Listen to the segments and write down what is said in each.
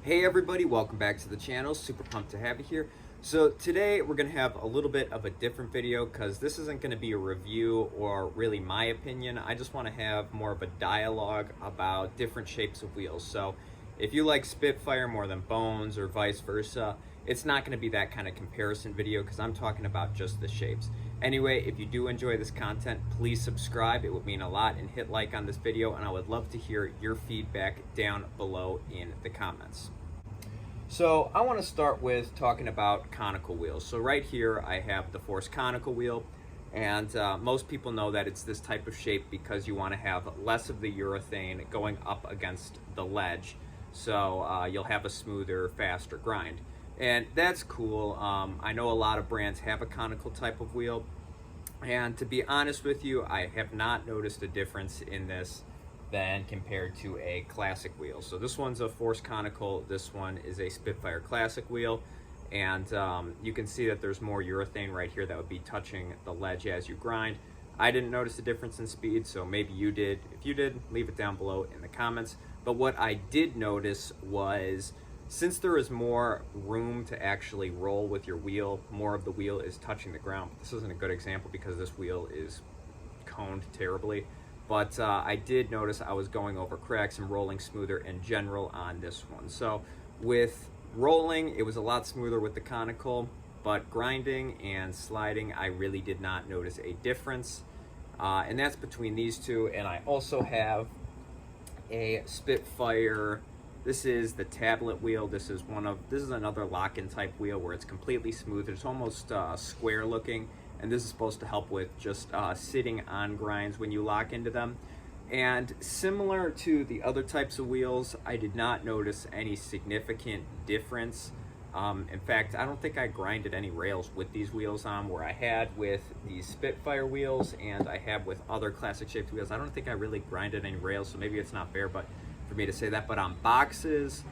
Hey everybody, welcome back to the channel. Super pumped to have you here. So today we're going to have a little bit of a different video because this isn't going to be a review or really my opinion. I just want to have more of a dialogue about different shapes of wheels. So if you like Spitfire more than Bones or vice versa, it's not going to be that kind of comparison video because I'm talking about just the shapes. Anyway, if you do enjoy this content, please subscribe. It would mean a lot, and hit like on this video, and I would love to hear your feedback down below in the comments. So I want to start with talking about conical wheels. So right here I have the Force conical wheel, and most people know that it's this type of shape because you want to have less of the urethane going up against the ledge, so you'll have a smoother, faster grind. And that's cool. I know a lot of brands have a conical type of wheel, and to be honest with you, I have not noticed a difference in this than compared to a classic wheel. So this one's a Force conical, this one is a Spitfire classic wheel, and you can see that there's more urethane right here that would be touching the ledge as you grind. I didn't notice a difference in speed, so maybe you did. If you did, leave it down below in the comments. But what I did notice was, since there is more room to actually roll with your wheel, more of the wheel is touching the ground. This isn't a good example because this wheel is coned terribly. But I did notice I was going over cracks and rolling smoother in general on this one. So with rolling, it was a lot smoother with the conical, but grinding and sliding, I really did not notice a difference. And that's between these two. And I also have a Spitfire. This is the tablet wheel. This is another lock-in type wheel where it's completely smooth. It's almost square looking. And this is supposed to help with just sitting on grinds when you lock into them. And similar to the other types of wheels, I did not notice any significant difference. In fact, I don't think I grinded any rails with these wheels on, where I had with these Spitfire wheels and I have with other classic shaped wheels. I don't think I really grinded any rails, so maybe it's not fair for me to say that. But on boxes,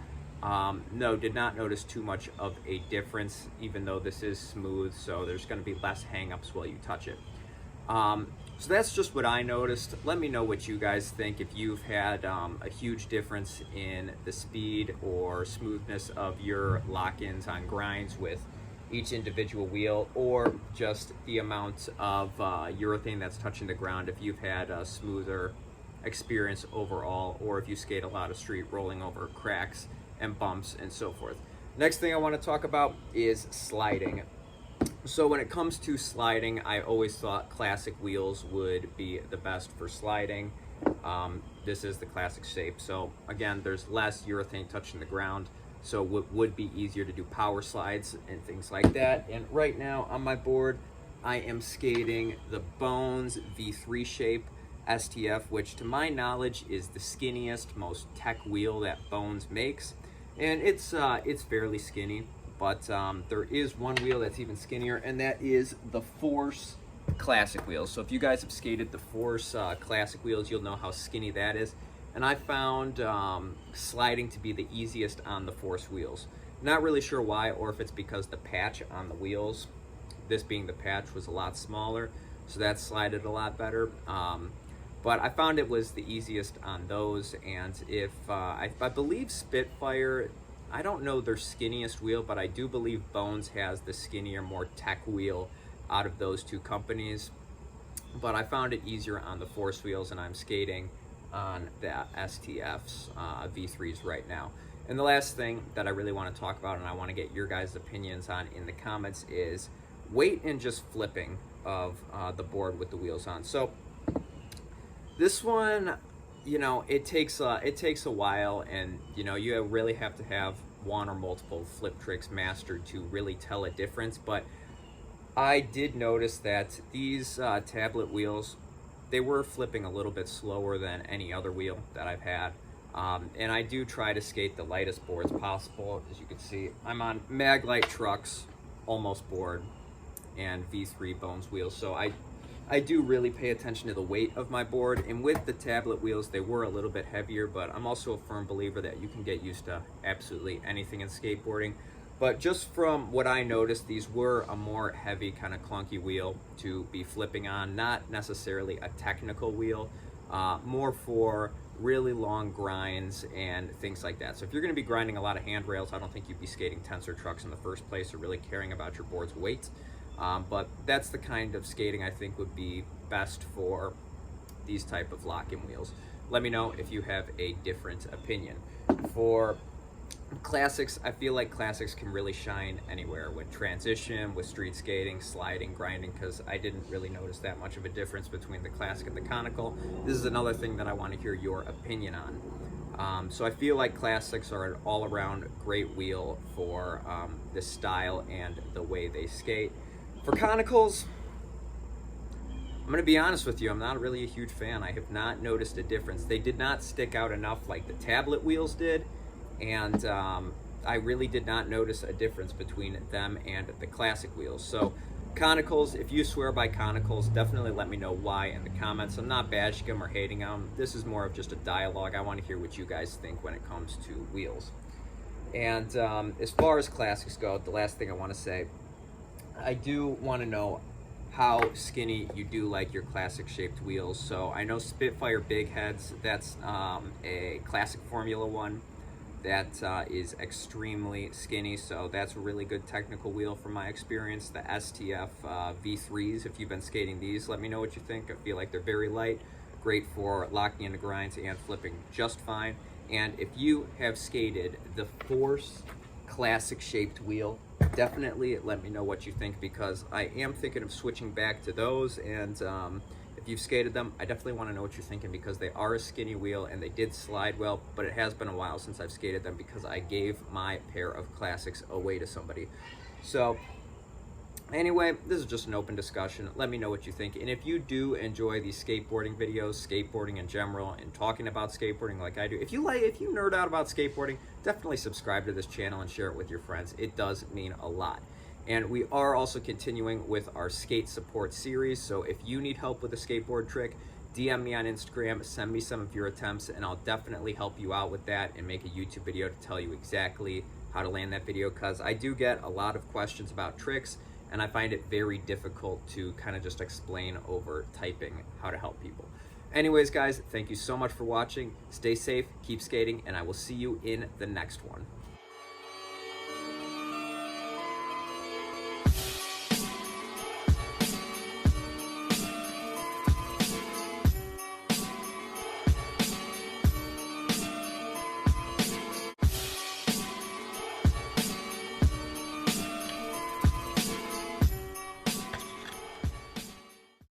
no, did not notice too much of a difference, even though this is smooth, so there's going to be less hang-ups while you touch it. So that's just what I noticed. Let me know what you guys think, if you've had a huge difference in the speed or smoothness of your lock-ins on grinds with each individual wheel, or just the amount of urethane that's touching the ground, if you've had a smoother experience overall, or if you skate a lot of street rolling over cracks and bumps and so forth. Next thing I want to talk about is sliding. So when it comes to sliding, I always thought classic wheels would be the best for sliding. This is the classic shape. So again, there's less urethane touching the ground, so it would be easier to do power slides and things like that. And right now on my board, I am skating the Bones V3 shape STF, which to my knowledge is the skinniest, most tech wheel that Bones makes. And it's fairly skinny, but there is one wheel that's even skinnier, and that is the Force classic wheels. So if you guys have skated the Force classic wheels, you'll know how skinny that is. And I found sliding to be the easiest on the Force wheels. Not really sure why, or if it's because the patch on the wheels, this being the patch, was a lot smaller, so that slided a lot better. But I found it was the easiest on those. And if I believe Spitfire, I don't know their skinniest wheel, but I do believe Bones has the skinnier, more tech wheel out of those two companies. But I found it easier on the Force wheels, and I'm skating on the STF's V3s right now. And the last thing that I really want to talk about, and I want to get your guys' opinions on in the comments, is weight and just flipping of the board with the wheels on. So this one, you know, it takes a while, and you know, you really have to have one or multiple flip tricks mastered to really tell a difference. But I did notice that these tablet wheels, they were flipping a little bit slower than any other wheel that I've had. And I do try to skate the lightest boards possible. As you can see, I'm on Maglite trucks, almost board, and V3 Bones wheels. So I do really pay attention to the weight of my board, and with the tablet wheels, they were a little bit heavier, but I'm also a firm believer that you can get used to absolutely anything in skateboarding. But just from what I noticed, these were a more heavy, kind of clunky wheel to be flipping on, not necessarily a technical wheel, more for really long grinds and things like that. So if you're going to be grinding a lot of handrails, I don't think you'd be skating tensor trucks in the first place or really caring about your board's weight. But that's the kind of skating I think would be best for these type of lock-in wheels. Let me know if you have a different opinion. For classics, I feel like classics can really shine anywhere with transition, with street skating, sliding, grinding, because I didn't really notice that much of a difference between the classic and the conical. This is another thing that I want to hear your opinion on. So I feel like classics are an all-around great wheel for the style and the way they skate. For conicals, I'm going to be honest with you, I'm not really a huge fan. I have not noticed a difference. They did not stick out enough like the tablet wheels did, and I really did not notice a difference between them and the classic wheels. So conicals, if you swear by conicals, definitely let me know why in the comments. I'm not bashing them or hating them. This is more of just a dialogue. I want to hear what you guys think when it comes to wheels. And as far as classics go, the last thing I want to say, I do want to know how skinny you do like your classic shaped wheels. So I know Spitfire Big Heads, that's a classic Formula One that is extremely skinny, so that's a really good technical wheel from my experience. The STF V3s, if you've been skating these, let me know what you think. I feel like they're very light, great for locking into grinds and flipping just fine. And if you have skated the Force classic shaped wheel, definitely let me know what you think, because I am thinking of switching back to those. And if you've skated them, I definitely want to know what you're thinking, because they are a skinny wheel and they did slide well, but it has been a while since I've skated them because I gave my pair of classics away to somebody. So anyway, this is just an open discussion. Let me know what you think. And if you do enjoy these skateboarding videos, skateboarding in general, and talking about skateboarding like I do, if you nerd out about skateboarding, definitely subscribe to this channel and share it with your friends. It does mean a lot. And we are also continuing with our skate support series. So if you need help with a skateboard trick, DM me on Instagram, send me some of your attempts, and I'll definitely help you out with that and make a YouTube video to tell you exactly how to land that video, because I do get a lot of questions about tricks, and I find it very difficult to kind of just explain over typing how to help people. Anyways, guys, thank you so much for watching. Stay safe, keep skating, and I will see you in the next one.